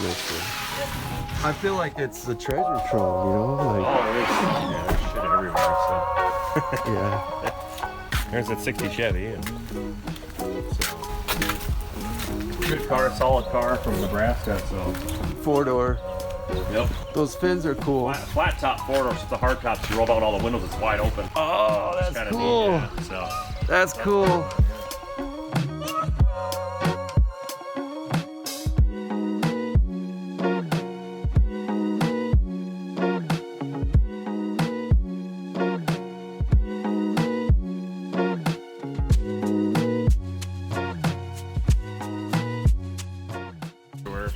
I feel like it's the treasure trove, you know? Like, oh, there's shit everywhere, so. yeah. There's that 60 Chevy. And so. Good car, solid car from Nebraska, so. 4-door. Yep. Those fins are cool. Flat top 4-door, so the hard top, you roll down all the windows, it's wide open. Oh, that's kinda cool. Neat, yeah, so. That's cool.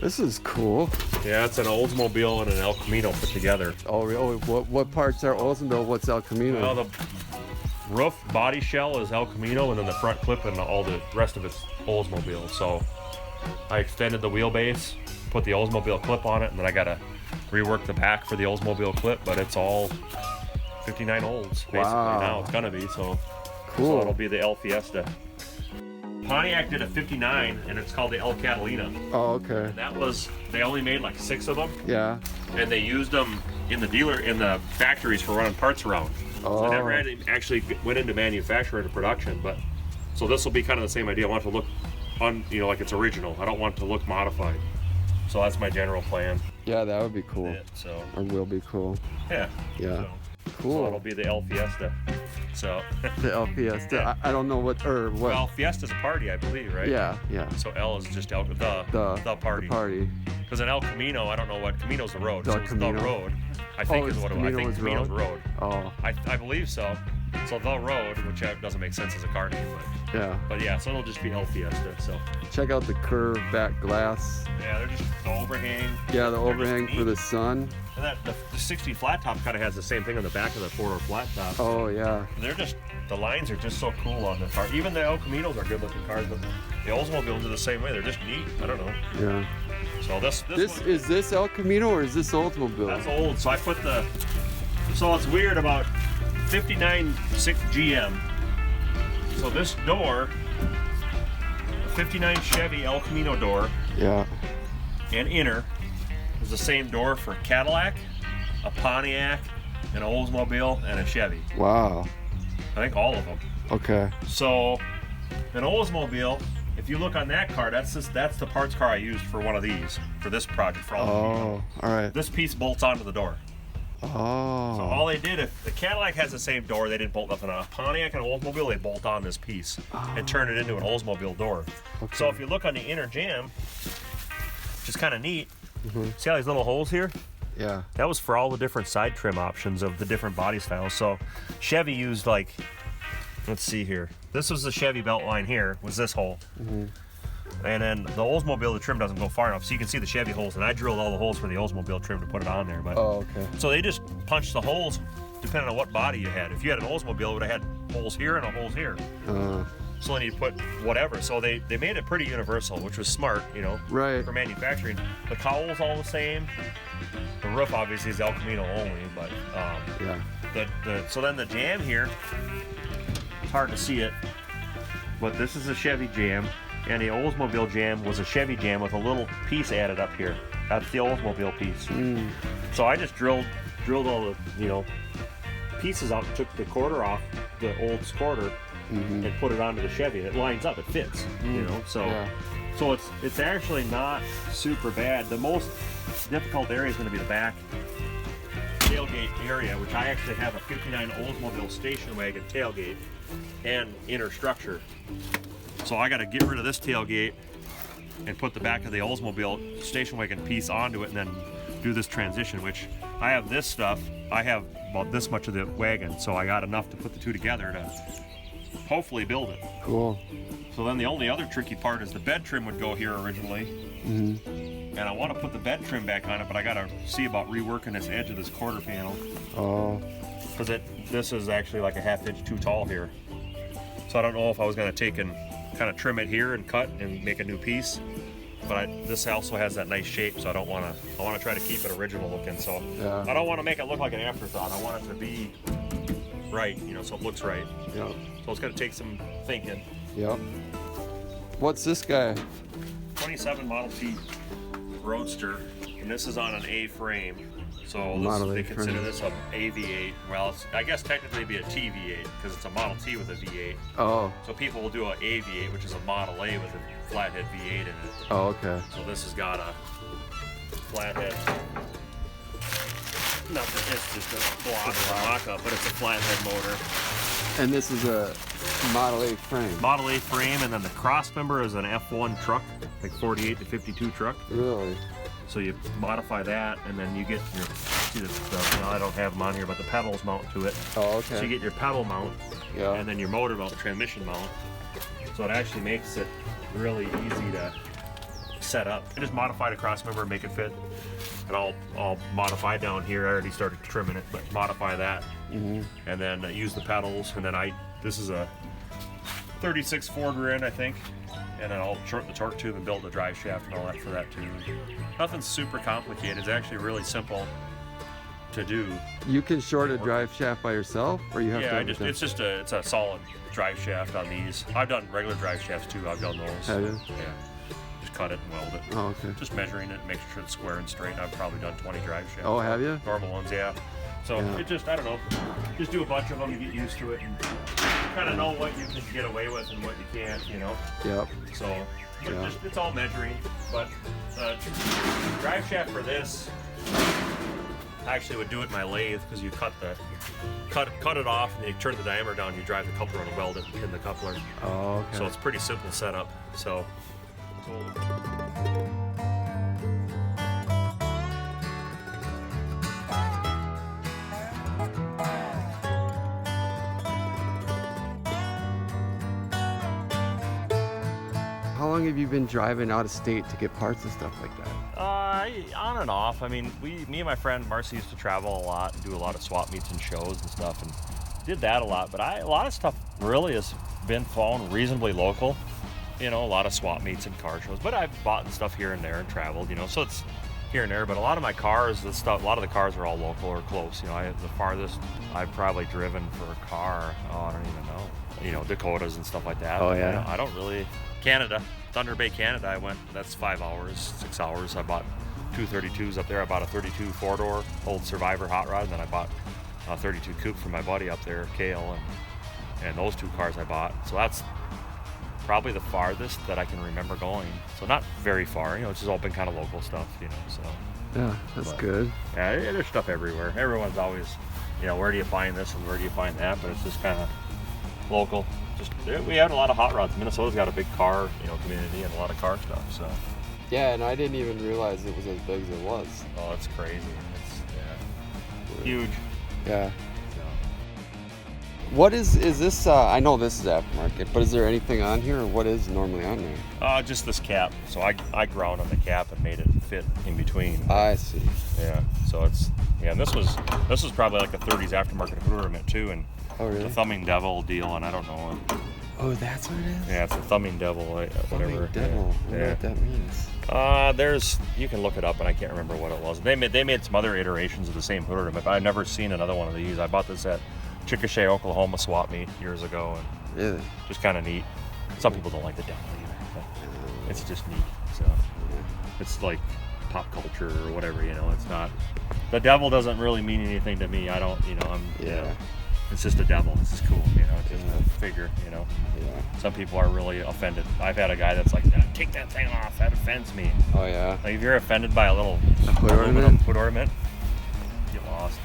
This is cool. Yeah, it's an Oldsmobile and an El Camino put together. Oh, what parts are Oldsmobile? What's El Camino? Well, the roof body shell is El Camino, and then the front clip and all the rest of it's Oldsmobile. So I extended the wheelbase, put the Oldsmobile clip on it, and then I gotta rework the back for the Oldsmobile clip, but it's all 59 Olds basically. Wow. Now it's gonna be, so Cool. So it'll be the El Fiesta. Pontiac did a 59, and it's called the El Catalina. Oh, okay. And that was, they only made like 6 of them, Yeah. and they used them in the factories for running parts around. Oh. So I never actually went into manufacture into production, but so this will be kind of the same idea. I want it to look like it's original. I don't want it to look modified. So that's my general plan. Yeah, that would be cool. Yeah, so Or will be cool. yeah. Yeah. So Cool. it'll be the El Fiesta. So The El Fiesta. Yeah. I don't know what. well, Fiesta's a party, I believe, right? Yeah, yeah. So El is just the party. The party. Because an El Camino, I don't know what Camino's the road. The so it's Camino? the road. I think is it's what it was. I Camino think is Camino's road? road. Oh, I believe so. So the road, which doesn't make sense as a car name, yeah. but yeah, so it'll just be El Fiesta. So Check out the curved back glass. yeah, they're just the overhang. Yeah, the They're just overhang for neat. the sun. And the 60 flat top kind of has the same thing on the back of the 4-door flat top. Oh, yeah. The lines are just so cool on the car. Even the El Caminos are good looking cars, but the Oldsmobiles are the same way. They're just neat. I don't know. Yeah. So this one, Is this El Camino or is this Oldsmobile? that's old. So I put so it's weird about 59 6 GM. So this door, a 59 Chevy El Camino door Yeah. and inner, is the same door for a Cadillac, a Pontiac, an Oldsmobile, and a Chevy. Wow. I think all of them. Okay. So an Oldsmobile, if you look on that car, that's the parts car I used for one of these, for this project, for all of Oh, all right. This piece bolts onto the door. So Oh. all they did, if the Cadillac has the same door, they didn't bolt nothing on. A Pontiac and an Oldsmobile, they bolt on this piece and turn it into an Oldsmobile door. Okay. So if you look on the inner jam, which is kind of neat, Mhm. see all these little holes here? Yeah. That was for all the different side trim options of the different body styles. So Chevy used let's see here. This was the Chevy belt line here, was this hole. Mhm. And then the Oldsmobile, the trim doesn't go far enough, so you can see the Chevy holes, and I drilled all the holes for the Oldsmobile trim to put it on there. But Oh, okay. so they just punched the holes depending on what body you had. If you had an Oldsmobile, it would have had holes here and holes here. So then you put whatever. So they made it pretty universal, which was smart, Right. for manufacturing. The cowl's all the same. The roof obviously is El Camino only, but Yeah. so then the jam here, it's hard to see it, but this is a Chevy jam, and the Oldsmobile jam was a Chevy jam with a little piece added up here. That's the Oldsmobile piece. Mm. So I just drilled all the pieces out, took the quarter off the Olds quarter, Mhm. and put it onto the Chevy. It lines up, it fits, So Yeah. so it's actually not super bad. The most difficult area is going to be the back tailgate area, which I actually have a 59 Oldsmobile station wagon tailgate and inner structure. So I got to get rid of this tailgate and put the back of the Oldsmobile station wagon piece onto it, and then do this transition, which I have this stuff. I have about this much of the wagon, so I got enough to put the two together to hopefully build it. Cool. So then the only other tricky part is the bed trim would go here originally. Mhm. And I want to put the bed trim back on it, but I got to see about reworking this edge of this quarter panel. Oh. Because this is actually like a ½ inch too tall here. So I don't know if I was going to take and kind of trim it here and cut and make a new piece. But this also has that nice shape, so I want to try to keep it original looking. So Yeah. I don't want to make it look like an afterthought. I want it to be right, so it looks right. Yep. So it's going to take some thinking. Yep. What's this guy? 27 Model T. roadster, and this is on an A frame. So Model they A consider frame. this a V8. Well, I guess technically it'd be a TV8 because it's a Model T with a V8. Oh. So people will do a V8, which is a Model A with a flathead V8 in it. Oh, okay. So this has got a flathead. Not that it's just a block mock-up, but it's a flathead motor. And this is a Model A frame. Model A frame, and then the crossmember is an F1 truck, like 48 to 52 truck. Really? So you modify that, and then you get your, see the well, I don't have them on here, but the pedals mount to it. Oh, okay. So you get your pedal mount, Yeah. and then your motor mount, transmission mount. So it actually makes it really easy to set up. I just modify the crossmember and make it fit. And I'll modify down here. I already started trimming it, but modify that, and then use the pedals. And then this is a 36 Ford rear end, I think, and then I'll shorten the torque tube and build the drive shaft and all that for that too. Nothing super complicated. It's actually really simple to do. You can short a drive shaft by yourself, or you have Yeah, to. it's a solid drive shaft on these. I've done regular drive shafts too. I've done those. Have you? Yeah. Just cut it and weld it. Oh, okay. Just measuring it, making sure it's square and straight. I've probably done 20 drive shafts. Oh, have you? Normal ones, yeah. So Yeah. it just, I don't know, just do a bunch of them, you get used to it, and kind of know what you can get away with and what you can't, you know. Yep. So Yeah. it's all measuring. But drive shaft for this, I actually would do it in my lathe because you cut it off and then you turn the diameter down, you drive the coupler and weld it in the coupler. Oh, okay. So it's pretty simple setup. So. How long have you been driving out of state to get parts and stuff like that? On and off. I mean, me and my friend Marcy used to travel a lot and do a lot of swap meets and shows and stuff, and did that a lot. But a lot of stuff really has been found reasonably local. You know, a lot of swap meets and car shows. But I've bought stuff here and there and traveled. You know, so it's here and there. But a lot of my cars, a lot of the cars are all local or close. You know, the farthest I've probably driven for a car, I don't even know. You know, Dakotas and stuff like that. Oh, But, yeah. you know, I don't really. Canada, Thunder Bay, Canada. I went. That's 5 hours, 6 hours. I bought 232s up there. I bought a 32 four-door old Survivor hot rod, and then I bought a 32 coupe from my buddy up there, Kale, and those two cars I bought. So that's probably the farthest that I can remember going. So not very far. You know, it's just all been kind of local stuff. You know, so. Yeah, that's But- good. Yeah, there's stuff everywhere. Everyone's always, you know, where do you find this and where do you find that? But it's just kind of local. We had a lot of hot rods. Minnesota's got a big car, you know, community and a lot of car stuff. So, Yeah, and I didn't even realize it was as big as it was. oh, it's crazy. It's huge. Yeah. So. What is this? I know this is aftermarket, but is there anything on here, or what is normally on there? Just this cap. So I ground on the cap and made it fit in between. I see. Yeah. So it's and this was probably like a 30s aftermarket hood ornament too, and Oh, really? the Thumbing Devil deal, and I don't know. Oh, that's what it is? Yeah, it's a Thumbing Devil, whatever. Thumbing Devil. I wonder what that means. You can look it up, and I can't remember what it was. They made some other iterations of the same hood ornament, but I've never seen another one of these. I bought this at Chickasha, Oklahoma swap meet years ago, and Really? just kind of neat. Some people don't like the devil either, but it's just neat. So it's like pop culture or whatever, you know. It's not. The devil doesn't really mean anything to me. I don't, you know. You know, it's just a devil. It's just cool, you know. It's just a figure, you know. Yeah. Some people are really offended. I've had a guy that's like, take that thing off. That offends me. Oh, yeah. Like if you're offended by a little hood aluminum ornament? hood ornament, get lost.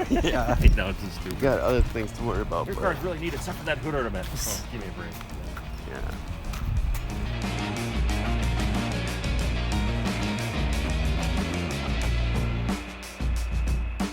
Yeah. You know, it's just You stupid. got other things to worry about. Your but- car's really neat except for that hood ornament. Oh, give me a break. Yeah.